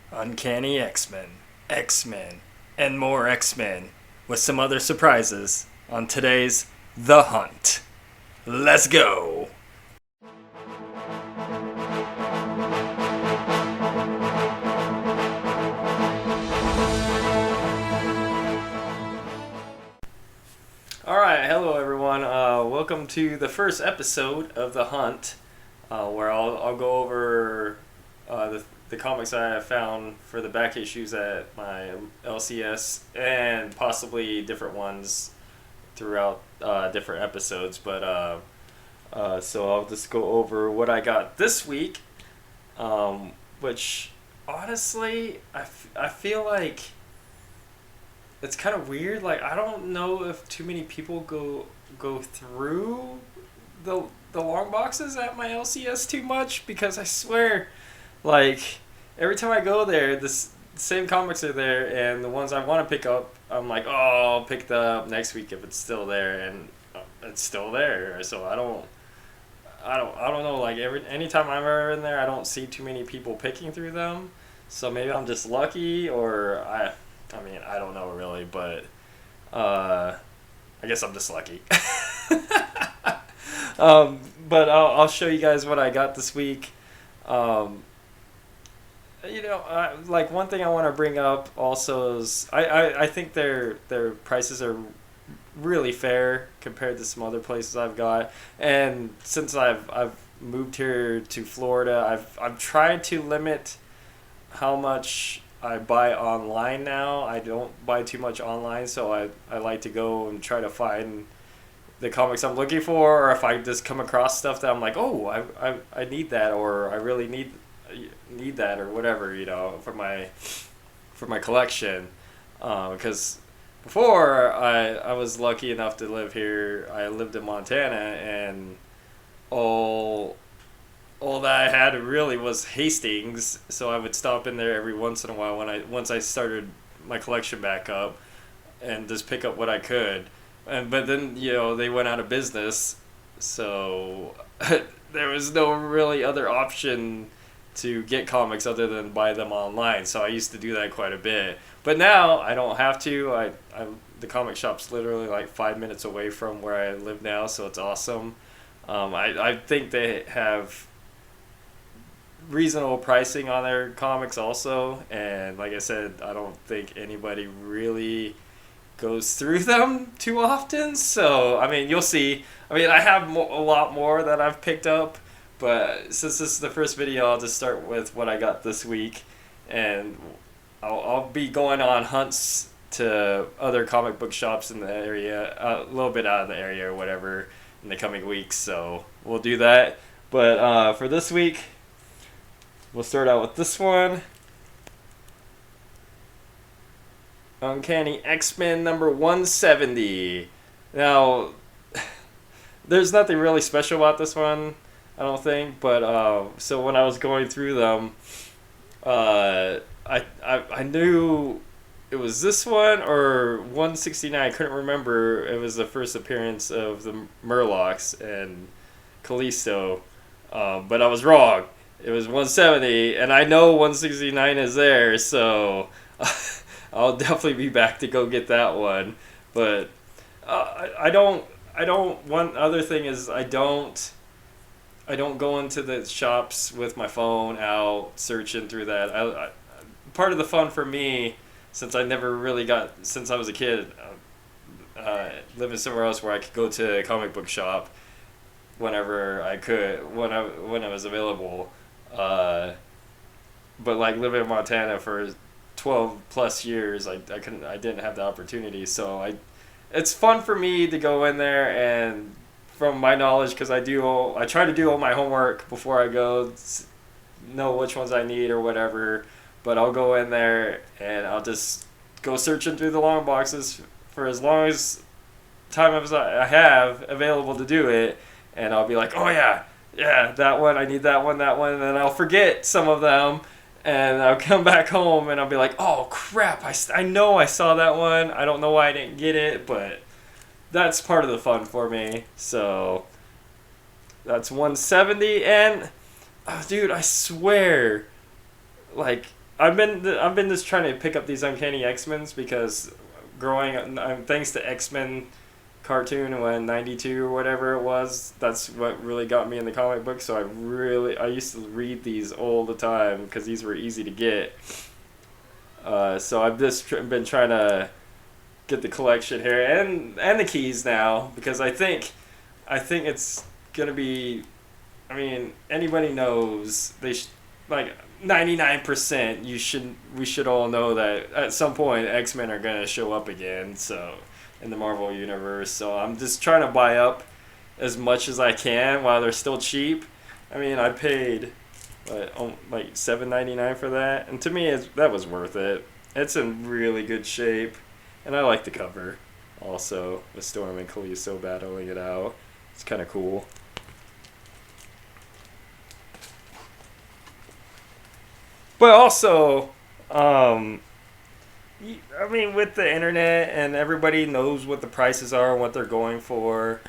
Uncanny X-men, X-men, and more X-men, with some other surprises on today's The Hunt. Let's go! Alright, hello everyone. Welcome to the first episode of The Hunt, where I'll go over the comics I have found for the back issues at my LCS and possibly different ones throughout different episodes. But so I'll just go over what I got this week, which honestly I feel like it's kind of weird. Like, I don't know if too many people go through the long boxes at my LCS too much, because I swear, like, every time I go there, the same comics are there, and the ones I want to pick up, I'm like, oh, I'll pick that up next week if it's still there, and it's still there. So I don't know. Like, anytime I'm ever in there, I don't see too many people picking through them. So maybe I'm just lucky, or I mean, I don't know really, but I guess I'm just lucky. But I'll show you guys what I got this week. Like, one thing I want to bring up also is I think their prices are really fair compared to some other places I've got. And since I've moved here to Florida, I've tried to limit how much I buy online now. I don't buy too much online, so I like to go and try to find the comics I'm looking for, or if I just come across stuff that I'm like, oh, I need that, or I really need that, or whatever, for my collection. Because before I was lucky enough to live here. I lived in Montana, and all that I had really was Hastings, so I would stop in there every once in a while once I started my collection back up, and just pick up what I could. But then they went out of business, so there was no really other option to get comics other than buy them online. So I used to do that quite a bit, but now I don't have to. The comic shop's literally like 5 minutes away from where I live now, so it's awesome. I think they have reasonable pricing on their comics also, and like I said, I don't think anybody really goes through them too often. So I mean, you'll see. I mean, I have a lot more that I've picked up, but since this is the first video, I'll just start with what I got this week, and I'll be going on hunts to other comic book shops in the area, a little bit out of the area or whatever, in the coming weeks, so we'll do that. But for this week, we'll start out with this one. Uncanny X-men number 170. Now, there's nothing really special about this one, I don't think, but so when I was going through them, I knew it was this one or 169. I couldn't remember. It was the first appearance of the Murlocs and Callisto, but I was wrong. It was 170, and I know 169 is there, so I'll definitely be back to go get that one. But I don't. One other thing is I don't go into the shops with my phone out searching through that. Part of the fun for me, since I never really since I was a kid, living somewhere else where I could go to a comic book shop whenever I could, when I was available. But like, living in Montana for 12 plus years, I didn't have the opportunity. So it's fun for me to go in there, and from my knowledge, because I try to do all my homework before I go, know which ones I need or whatever. But I'll go in there and I'll just go searching through the long boxes for as long as time as I have available to do it, and I'll be like, oh yeah, that one, I need that one, and then I'll forget some of them, and I'll come back home and I'll be like, oh crap, I know I saw that one, I don't know why I didn't get it, but that's part of the fun for me. So that's 170, and oh, dude, I swear, like, I've been just trying to pick up these Uncanny X-Men's because thanks to X-Men cartoon when 92 or whatever it was, that's what really got me in the comic book. So I used to read these all the time because these were easy to get. So I've just been trying to get the collection here and the keys now because I think it's gonna be. I mean, anybody knows like 99%. We should all know that at some point X-Men are gonna show up again. So in the Marvel universe, so I'm just trying to buy up as much as I can while they're still cheap. I mean, I paid like $7.99 for that, and to me, that was worth it. It's in really good shape, and I like the cover. Also, with Storm and Kalisto battling it out, it's kind of cool. But also, I mean, with the internet and everybody knows what the prices are and what they're going for,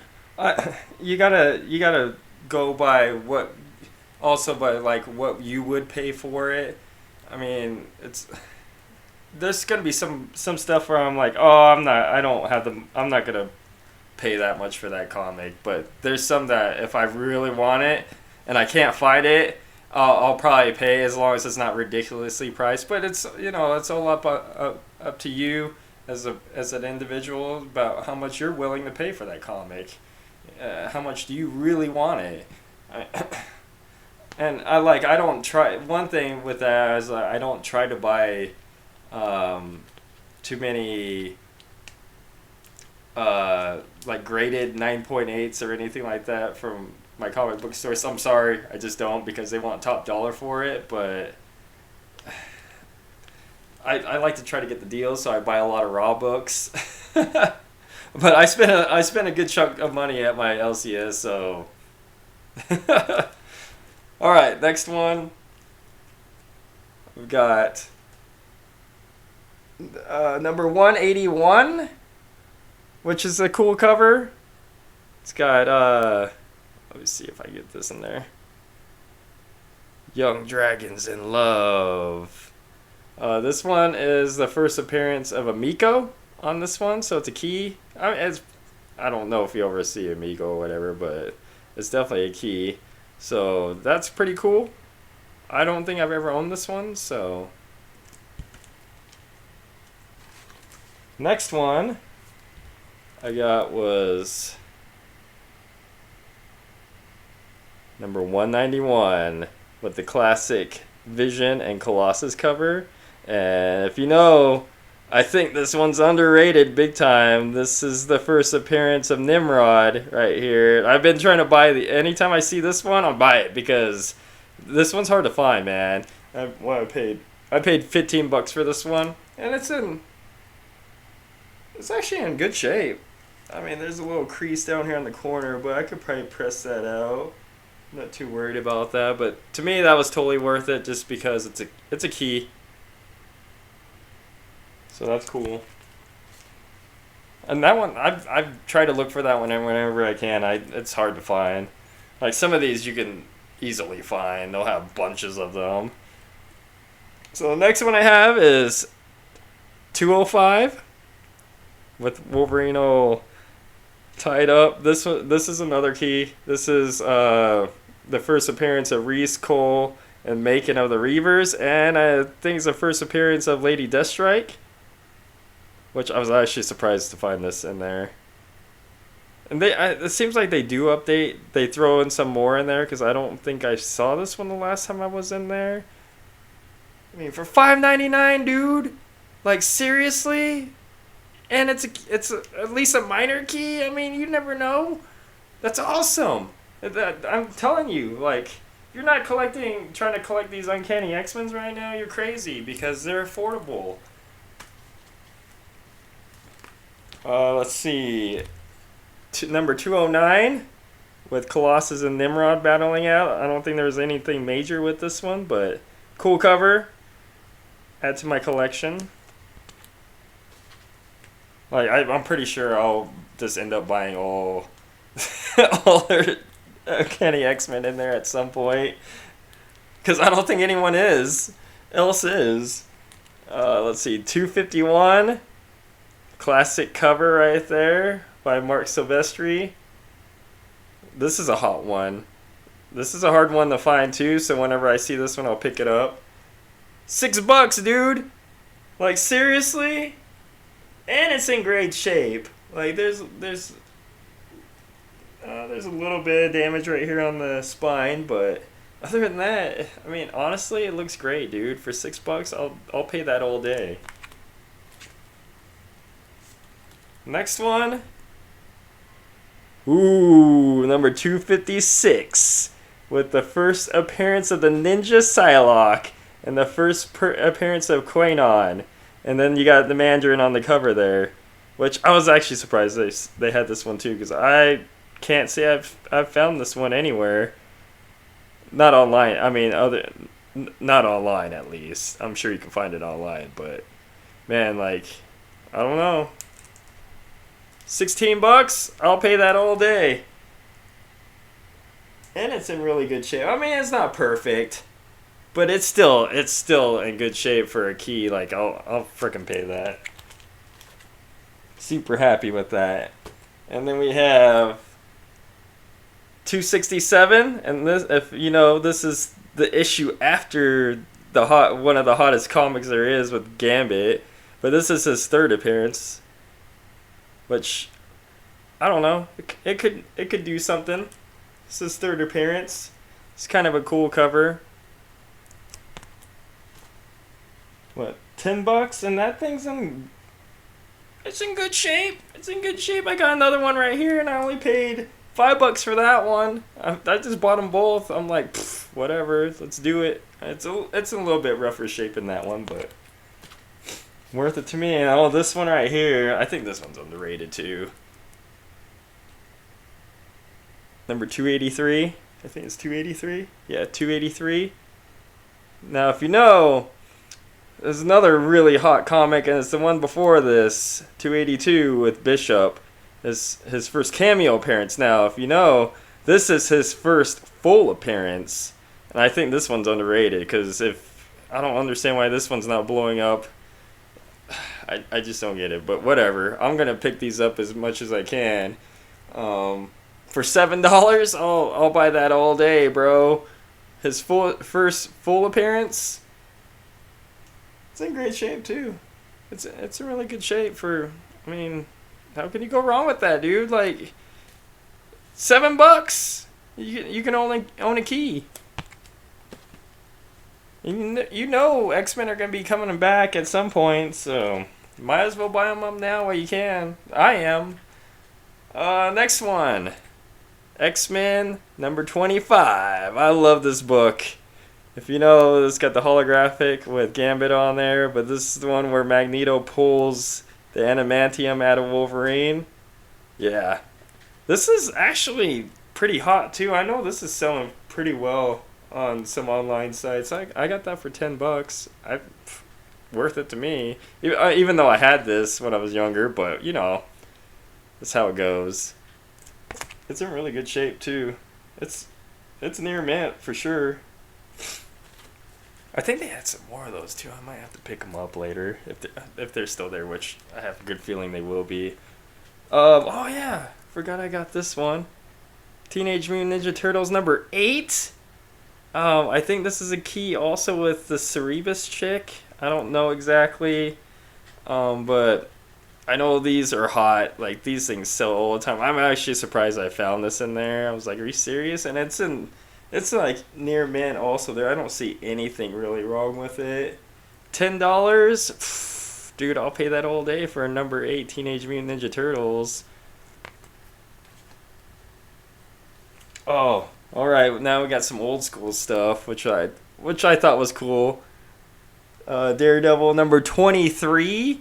you gotta go by like what you would pay for it. I mean, there's gonna be some stuff where I'm like, oh, I'm not gonna pay that much for that comic. But there's some that if I really want it and I can't find it, I'll probably pay as long as it's not ridiculously priced. But it's all up to you as an individual about how much you're willing to pay for that comic. How much do you really want it? And I don't try. One thing with that is I don't try to buy too many like graded 9.8s or anything like that from my comic book stores. I'm sorry, I just don't because they want top dollar for it. But I like to try to get the deals, so I buy a lot of raw books. But I spent a good chunk of money at my LCS, so. All right, next one. We've got number 181, which is a cool cover. It's got let me see if I get this in there. Young Dragons in Love. This one is the first appearance of Amiko on this one, so it's a key. I don't know if you ever see Amiko or whatever, but it's definitely a key. So that's pretty cool. I don't think I've ever owned this one, so. Next one I got was number 191 with the classic Vision and Colossus cover. And if you know, I think this one's underrated big time. This is the first appearance of Nimrod right here. I've been trying to buy anytime I see this one, I'll buy it because this one's hard to find, man. I paid $15 for this one, and it's actually in good shape. I mean, there's a little crease down here in the corner, but I could probably press that out. I'm not too worried about that, but to me that was totally worth it just because it's a key. So that's cool. And that one, I've tried to look for that one whenever I can. It's hard to find. Like some of these you can easily find. They'll have bunches of them. So the next one I have is 205 with Wolverine all tied up. This is another key. This is the first appearance of Reese, Cole, and Macon of the Reavers, and I think it's the first appearance of Lady Deathstrike, which I was actually surprised to find this in there. And it seems like they do update. They throw in some more in there because I don't think I saw this one the last time I was in there. I mean, for $5.99, dude, like seriously, and it's at least a minor key. I mean, you never know. That's awesome. I'm telling you, like, you're not trying to collect these Uncanny X-Men right now. You're crazy because they're affordable. Let's see. Number 209 with Colossus and Nimrod battling out. I don't think there's anything major with this one, but cool cover. Add to my collection. Like I'm pretty sure I'll just end up buying all their Uncanny X-Men in there at some point, because I don't think anyone is. else is. Let's see, 251, classic cover right there by Mark Silvestri. This is a hot one. This is a hard one to find too, so whenever I see this one, I'll pick it up. $6, dude. Like, seriously? And it's in great shape. Like, there's a little bit of damage right here on the spine, but other than that, I mean, honestly, it looks great, dude. For $6, I'll pay that all day. Next one. Ooh, number 256, with the first appearance of the Ninja Psylocke and the first appearance of Quainon. And then you got the Mandarin on the cover there, which I was actually surprised they had this one too, because I can't say I've found this one anywhere. Not online. I mean, not online at least. I'm sure you can find it online, but man, like, I don't know. $16, I'll pay that all day. And it's in really good shape. I mean, it's not perfect, but it's still in good shape for a key. Like, I'll frickin' pay that. Super happy with that. And then we have 267, and this, if you know, this is the issue after one of the hottest comics there is with Gambit, but this is his third appearance, which I don't know. It could do something. It's his third appearance. It's kind of a cool cover. What, $10? And that thing's it's in good shape. It's in good shape. I got another one right here, and I only paid $5 for that one. I just bought them both. I'm like, whatever. Let's do it. It's in a little bit rougher shape in that one, but worth it to me. And this one right here, I think this one's underrated too. Number 283. I think it's 283. Yeah, 283. Now, if you know, there's another really hot comic, and it's the one before this, 282, with Bishop. His first cameo appearance. Now, if you know, this is his first full appearance, and I think this one's underrated, because I don't understand why this one's not blowing up. I just don't get it, but whatever. I'm gonna pick these up as much as I can. For $7, I'll buy that all day, bro. His first full appearance. It's in great shape too. It's in really good shape for. I mean, how can you go wrong with that, dude? Like, $7. You can only own a key. You know X-Men are gonna be coming back at some point, so might as well buy them up now while you can. I am. Next one. X-Men number 25. I love this book. If you know, it's got the holographic with Gambit on there, but this is the one where Magneto pulls the adamantium out of Wolverine. Yeah. This is actually pretty hot too. I know this is selling pretty well on some online sites. I got that for $10. Worth it to me. Even though I had this when I was younger, but you know, that's how it goes. It's in really good shape too. It's near mint for sure. I think they had some more of those too. I might have to pick them up later if they're still there, which I have a good feeling they will be. Oh yeah, forgot I got this one. Teenage Mutant Ninja Turtles number 8. I think this is a key also with the Cerebus chick. I don't know exactly, but I know these are hot. Like, these things sell all the time. I'm actually surprised I found this in there. I was like, are you serious? And it's like near mint also there. I don't see anything really wrong with it. $10? Dude, I'll pay that all day for a number 8 Teenage Mutant Ninja Turtles. Oh, alright, now we got some old school stuff, which I thought was cool. Daredevil number 23.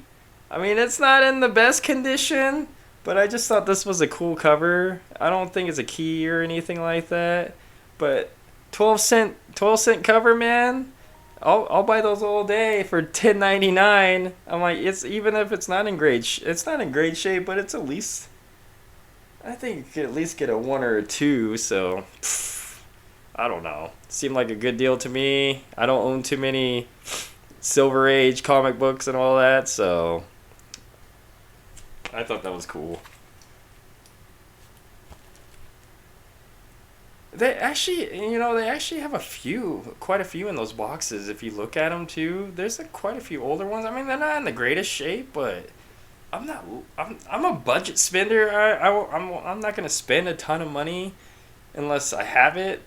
I mean, it's not in the best condition, but I just thought this was a cool cover. I don't think it's a key or anything like that, but 12 cent cover, man. I'll buy those all day for $10.99. I'm like, even if it's not in great shape, but it's at least, I think you could at least get a 1 or a 2. So I don't know. Seemed like a good deal to me. I don't own too many Silver Age comic books and all that, so I thought that was cool. They actually have quite a few in those boxes. If you look at them too, there's like quite a few older ones. I mean, they're not in the greatest shape, but I'm not. I'm a budget spender. I'm not gonna spend a ton of money unless I have it.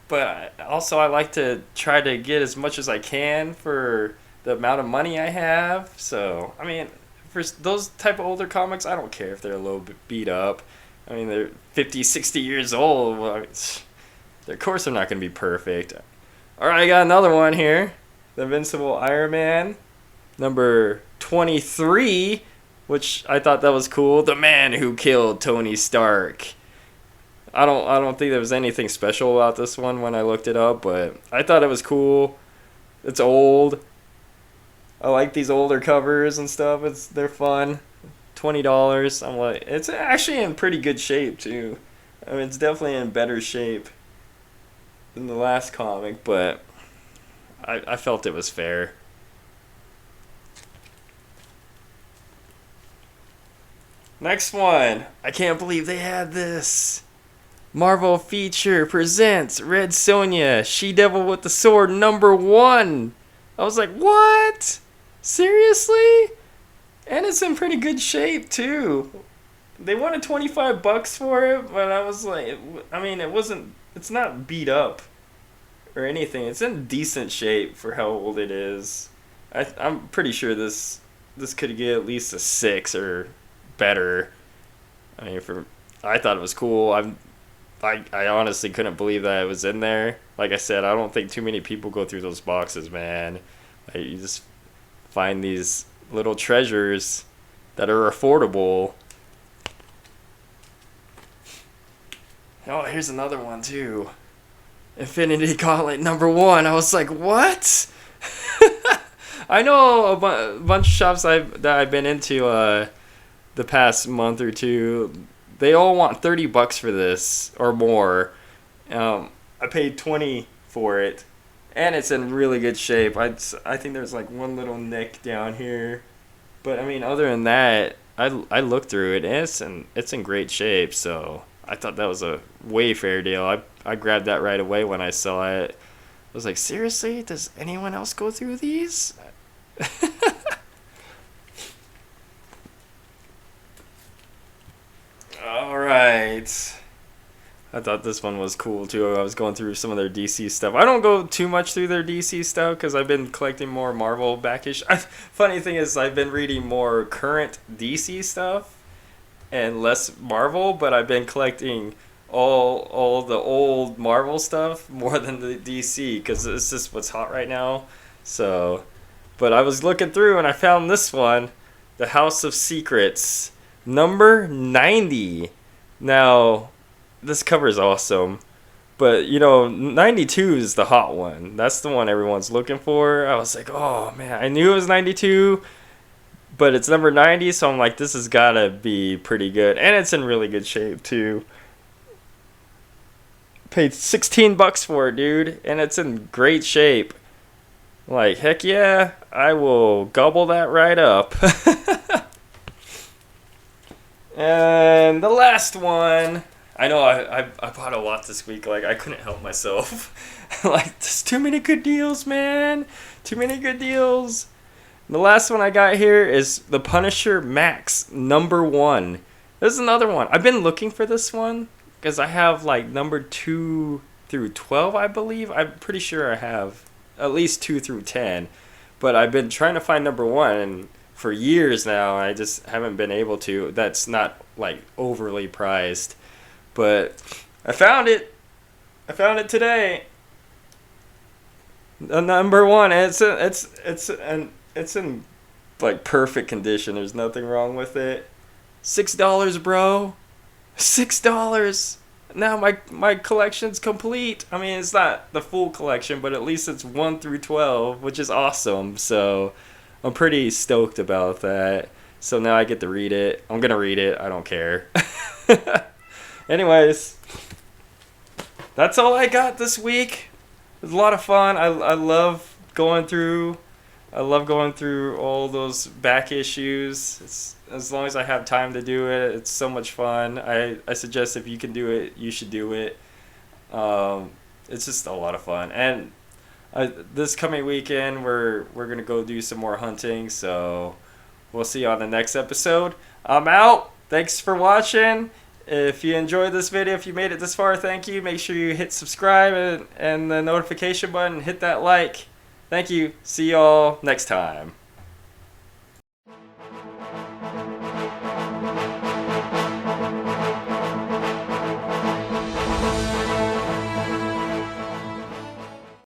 But also, I like to try to get as much as I can for the amount of money I have. So, I mean, for those type of older comics, I don't care if they're a little bit beat up. I mean, they're 50, 60 years old. Well, of course, they're not going to be perfect. All right, I got another one here. The Invincible Iron Man, number 23, which I thought that was cool. The man who killed Tony Stark. I don't think there was anything special about this one when I looked it up, but I thought it was cool. It's old. I like these older covers and stuff. They're fun. $20. I'm like, it's actually in pretty good shape too. I mean, it's definitely in better shape than the last comic, but I felt it was fair. Next one. I can't believe they had this. Marvel Feature presents Red Sonja, She-Devil with the Sword, number 1. I was like, what? Seriously? And it's in pretty good shape too. They wanted $25 for it, but I was like, I mean, it's not beat up or anything. It's in decent shape for how old it is. I'm pretty sure this could get at least a 6 or better. I mean, I thought it was cool. I honestly couldn't believe that it was in there. Like I said, I don't think too many people go through those boxes, man. Like, you just find these little treasures that are affordable. Oh, here's another one too. Infinity Gauntlet number 1. I was like, what? I know a bunch of shops that I've been into the past month or two. They all want $30 for this or more. I paid $20 for it, and it's in really good shape. I think there's like one little nick down here, but I mean, other than that, I looked through it, and it's in great shape. So I thought that was a way fair deal. I grabbed that right away when I saw it. I was like, seriously? Does anyone else go through these? Alright. I thought this one was cool too. I was going through some of their DC stuff. I don't go too much through their DC stuff because I've been collecting more Marvel backish. Funny thing is, I've been reading more current DC stuff and less Marvel, but I've been collecting all the old Marvel stuff more than the DC because it's just what's hot right now. So, but I was looking through and I found this one, The House of Secrets, number 90. Now, this cover is awesome, but 92 is the hot one. That's the one everyone's looking for. I was like, oh man, I knew it was 92, but it's number 90, so I'm like, this has gotta be pretty good, and it's in really good shape too. Paid $16 for it, dude, and it's in great shape. Like, heck yeah, I will gobble that right up. And the last one, I know I bought a lot this week. Like, I couldn't help myself. Like, there's too many good deals, man. Too many good deals. And the last one I got here is The Punisher Max, number 1. This is another one. I've been looking for this one because I have like number 2 through 12, I believe. I'm pretty sure I have at least 2 through 10. But I've been trying to find number 1, and for years now, I just haven't been able to. That's not like overly priced, but I found it. I found it today. The number 1. It's in like perfect condition. There's nothing wrong with it. $6, bro. $6. Now my collection's complete. I mean, it's not the full collection, but at least it's 1 through 12, which is awesome. So I'm pretty stoked about that. So now I get to read it. I'm going to read it. I don't care. Anyways, that's all I got this week. It was a lot of fun. I love going through. I love going through all those back issues. It's, as long as I have time to do it, it's so much fun. I suggest if you can do it, you should do it. It's just a lot of fun. And this coming weekend, we're gonna go do some more hunting. So we'll see you on the next episode. I'm out. Thanks for watching. If you enjoyed this video, if you made it this far, thank you. Make sure you hit subscribe and the notification button. Hit that like. Thank you. See y'all next time.